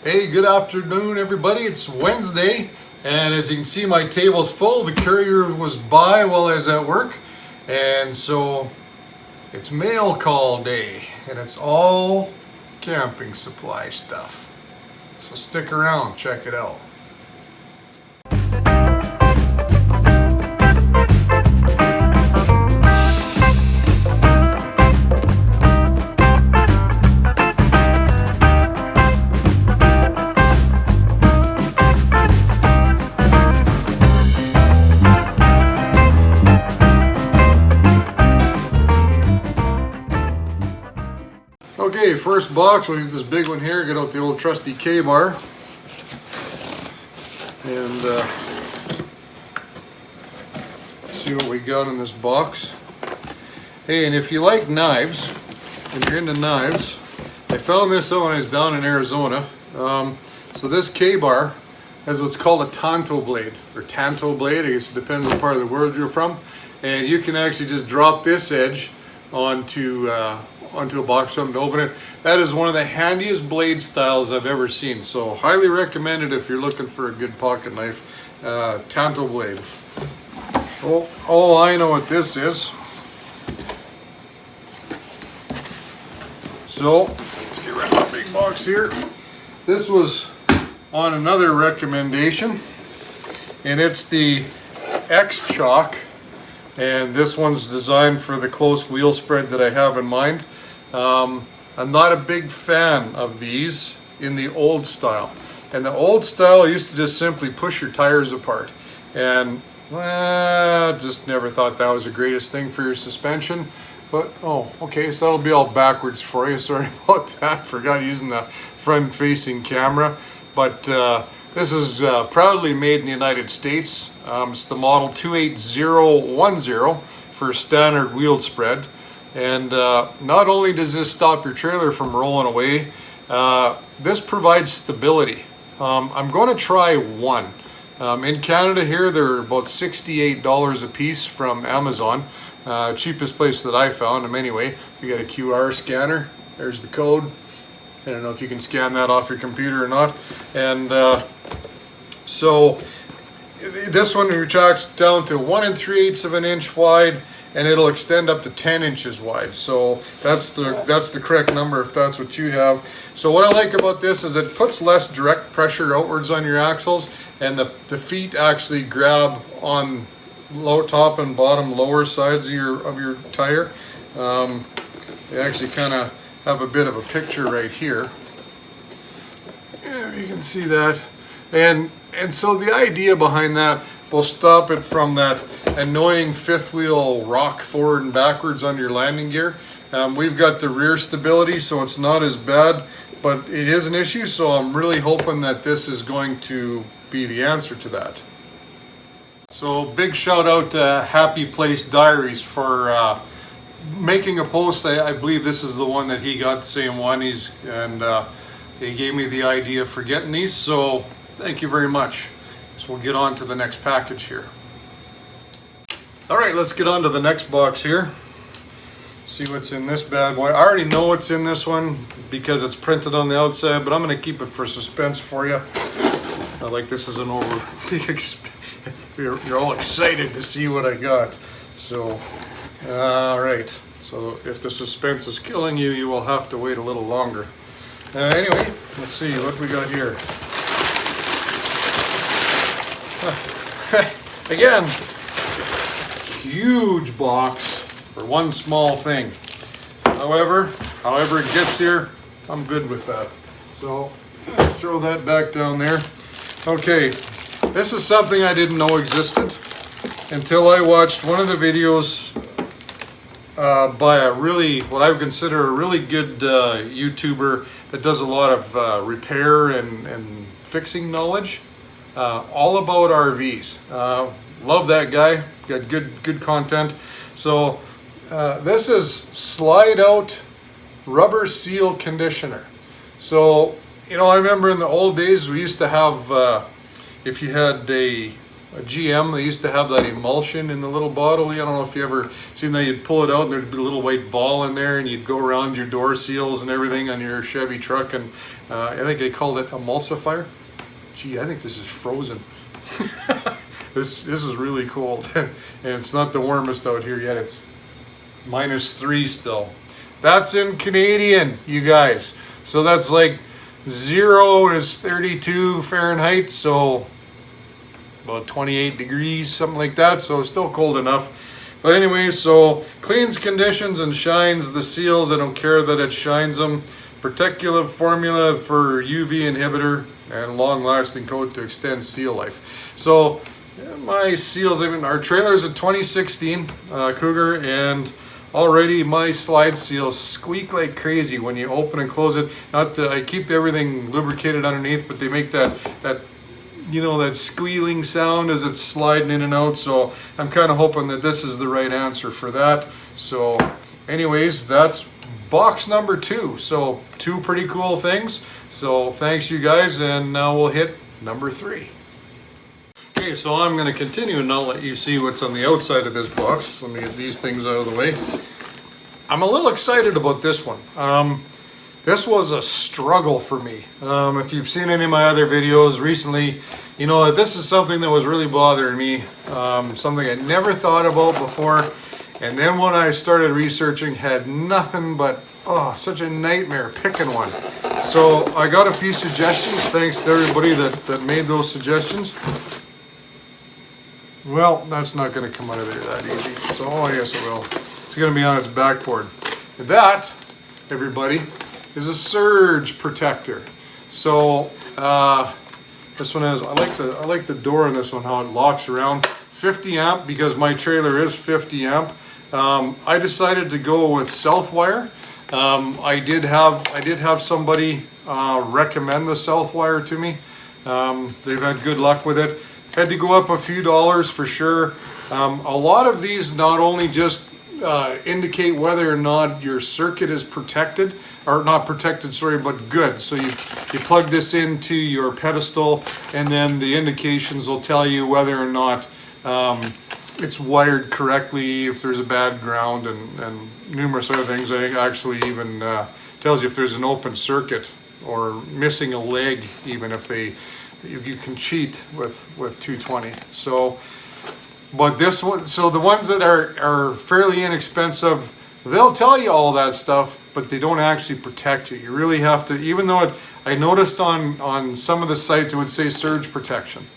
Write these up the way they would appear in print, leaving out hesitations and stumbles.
Hey, good afternoon everybody. It's Wednesday, and as you can see my table's full. The carrier was by while I was at work, and so it's mail call day, and it's all camping supply stuff. So stick around, check it out. Okay, first box, we'll get this big one here, get out the old trusty K-bar. And see what we got in this box. Hey, and if you like knives, and you're into knives, I found this out when I was down in Arizona. So this K-bar has what's called a tanto blade, or tanto blade, I guess it depends on part of the world you're from. And you can actually just drop this edge onto a box, something to open it. That is one of the handiest blade styles I've ever seen, so highly recommended if you're looking for a good pocket knife. Tanto blade. Oh, I know what this is. So let's get rid of the big box here. This was on another recommendation, and it's the X-Chock, and this one's designed for the close wheel spread that I have in mind. I'm not a big fan of these in the old style. And the old style used to just simply push your tires apart. And just never thought that was the greatest thing for your suspension. But, oh, okay, so that'll be all backwards for you. Sorry about that. Forgot using the front-facing camera. But this is proudly made in the United States. It's the model 28010 for standard wheel spread. And not only does this stop your trailer from rolling away, this provides stability. I'm going to try one. In Canada here, they're about $68 a piece from Amazon. Cheapest place that I found them anyway. You got a QR scanner. There's the code. I don't know if you can scan that off your computer or not. And so this one retracts down to 1 3/8 of an inch wide, and it'll extend up to 10 inches wide. So that's the correct number if that's what you have. So what I like about this is it puts less direct pressure outwards on your axles, and the feet actually grab on top and bottom lower sides of your tire. They actually kind of have a bit of a picture right here. Yeah, you can see that. And so the idea behind that will stop it from that annoying fifth wheel rock forward and backwards on your landing gear. We've got the rear stability, so it's not as bad, but it is an issue, so I'm really hoping that this is going to be the answer to that. So big shout out to Happy Place Diaries for making a post. I believe this is the one that he got, the same one. He gave me the idea for getting these, so thank you very much. So we'll get on to the next package here. All right, let's get on to the next box here. See what's in this bad boy. I already know what's in this one because it's printed on the outside, but I'm going to keep it for suspense for you. Like this is an over. You're all excited to see what I got. So, all right. So if the suspense is killing you, you will have to wait a little longer. Anyway, let's see what we got here. Again, huge box for one small thing. However it gets here, I'm good with that. So throw that back down there. Okay, this is something I didn't know existed until I watched one of the videos by what I would consider a really good YouTuber that does a lot of repair and fixing knowledge. All about RVs. Love that guy. Got good content. So this is slide out rubber seal conditioner. So I remember in the old days we used to have if you had a GM, they used to have that emulsion in the little bottle. I don't know if you ever seen that. You'd pull it out and there'd be a little white ball in there, and you'd go around your door seals and everything on your Chevy truck, and I think they called it emulsifier. Gee, I think this is frozen. This is really cold, and it's not the warmest out here yet. It's -3 still. That's in Canadian, you guys. So that's like 0 is 32 Fahrenheit, so about 28 degrees, something like that. So it's still cold enough. But anyway, so cleans, conditions, and shines the seals. I don't care that it shines them. Protective formula for UV inhibitor and long-lasting coat to extend seal life. So my seals, I mean, our trailer is a 2016 Cougar, and already my slide seals squeak like crazy when you open and close it. I keep everything lubricated underneath, but they make that you know, that squealing sound as it's sliding in and out. So I'm kind of hoping that this is the right answer for that. So anyways, that's box number 2. So 2 pretty cool things. So thanks you guys, and now we'll hit number 3. Okay, so I'm going to continue and I'll let you see what's on the outside of this box. Let me get these things out of the way. I'm a little excited about this one. This was a struggle for me. If you've seen any of my other videos recently, you know that this is something that was really bothering me. Something I never thought about before. And then when I started researching, had nothing but, such a nightmare picking one. So I got a few suggestions. Thanks to everybody that made those suggestions. Well, that's not going to come out of there that easy. So yes it will. It's going to be on its backboard. And that, everybody, is a surge protector. So this one is, I like the door on this one, how it locks around. 50 amp, because my trailer is 50 amp. I decided to go with Southwire. I did have somebody recommend the Southwire to me. They've had good luck with it. Had to go up a few dollars for sure. A lot of these not only just indicate whether or not your circuit is protected, or not protected, sorry, but good. So you plug this into your pedestal, and then the indications will tell you whether or not it's wired correctly, if there's a bad ground, and numerous other things. I think actually even tells you if there's an open circuit or missing a leg, even if you can cheat with 220. So, but this one, so the ones that are fairly inexpensive, they'll tell you all that stuff, but they don't actually protect you. You really have to, even though I noticed on some of the sites it would say surge protection,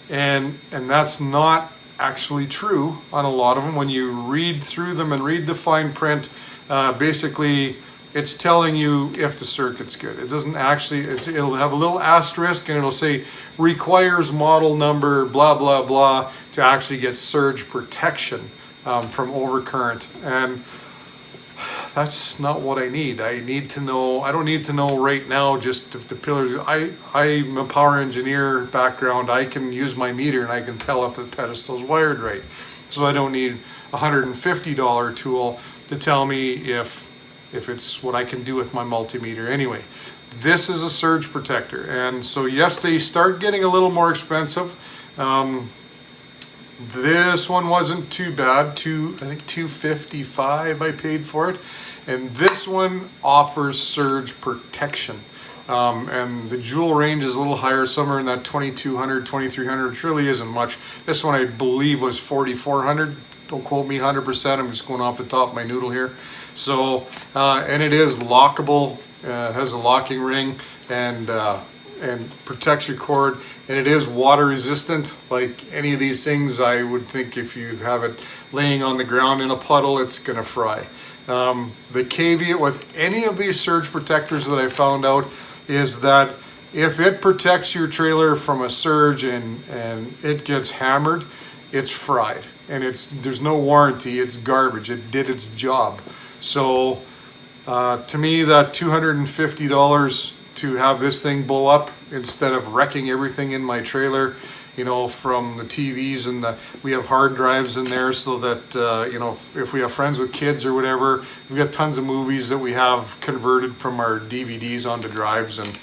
and that's not actually true on a lot of them. When you read through them and read the fine print, basically it's telling you if the circuit's good. It doesn't actually, it'll have a little asterisk and it'll say requires model number blah blah blah to actually get surge protection from overcurrent, and that's not what I need. I need to know, I don't need to know right now just if the pillars, I'm a power engineer background. I can use my meter and I can tell if the pedestal's wired right. So I don't need a $150 tool to tell me if it's what I can do with my multimeter. Anyway, this is a surge protector, and so yes, they start getting a little more expensive. This one wasn't too bad. I think $255 I paid for it, and this one offers surge protection. And the joule range is a little higher, somewhere in that 2200, 2300, which really isn't much. This one I believe was 4400. Don't quote me 100%. I'm just going off the top of my noodle here. So, and it is lockable. Has a locking ring and protects your cord, and it is water resistant. Like any of these things, I would think if you have it laying on the ground in a puddle, it's gonna fry. The caveat with any of these surge protectors that I found out is that if it protects your trailer from a surge and it gets hammered, it's fried, and there's no warranty. It's garbage. It did its job. So to me, that $250 to have this thing blow up instead of wrecking everything in my trailer, you know, from the TVs, and we have hard drives in there, so that you know, if we have friends with kids or whatever, we've got tons of movies that we have converted from our DVDs onto drives, and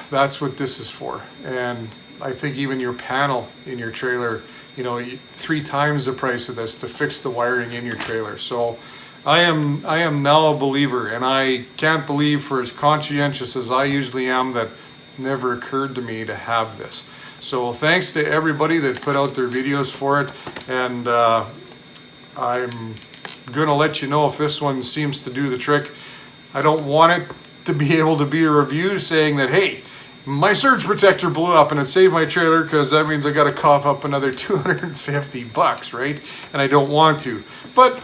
that's what this is for. And I think even your panel in your trailer, you know, 3 times the price of this to fix the wiring in your trailer. So I am now a believer, and I can't believe, for as conscientious as I usually am, that never occurred to me to have this. So thanks to everybody that put out their videos for it, and I'm gonna let you know if this one seems to do the trick. I don't want it to be able to be a review saying that, hey, my surge protector blew up and it saved my trailer, because that means I got to cough up another $250, right? And I don't want to. But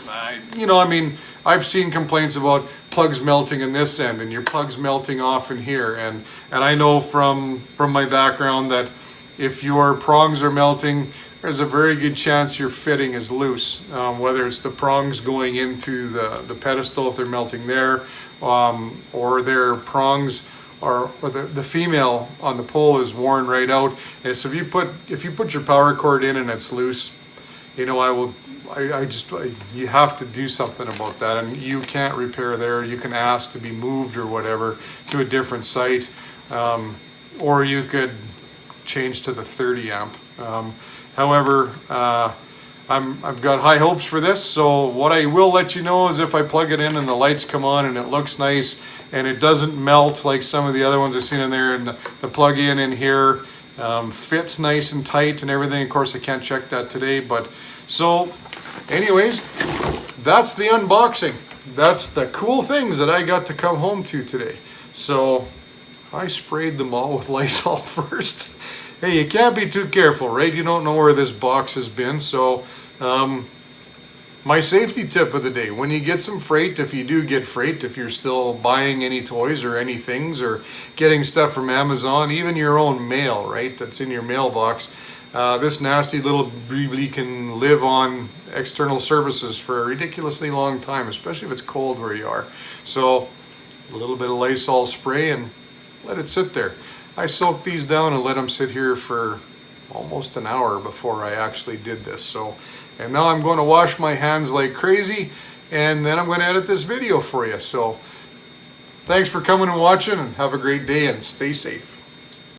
you know, I mean, I've seen complaints about plugs melting in this end and your plugs melting off in here, and I know from my background that if your prongs are melting, there's a very good chance your fitting is loose, whether it's the prongs going into the pedestal, if they're melting there, or their prongs or the female on the pole is worn right out. And so if you put your power cord in and it's loose, you know, you have to do something about that, and you can't repair there. You can ask to be moved or whatever to a different site, or you could change to the 30 amp. However, I've got high hopes for this, so what I will let you know is if I plug it in and the lights come on and it looks nice and it doesn't melt like some of the other ones I've seen in there, and the plug-in in here fits nice and tight and everything. Of course, I can't check that today, but so anyways, that's the unboxing. That's the cool things that I got to come home to today. So I sprayed them all with Lysol first. Hey, you can't be too careful, right? You don't know where this box has been. So my safety tip of the day, when you get some freight, if you do get freight, if you're still buying any toys or any things or getting stuff from Amazon, even your own mail, right, that's in your mailbox, this nasty little breebly can live on external surfaces for a ridiculously long time, especially if it's cold where you are. So a little bit of Lysol spray and let it sit there. I soaked these down and let them sit here for almost an hour before I actually did this. So, and now I'm going to wash my hands like crazy, and then I'm going to edit this video for you. So thanks for coming and watching, and have a great day and stay safe.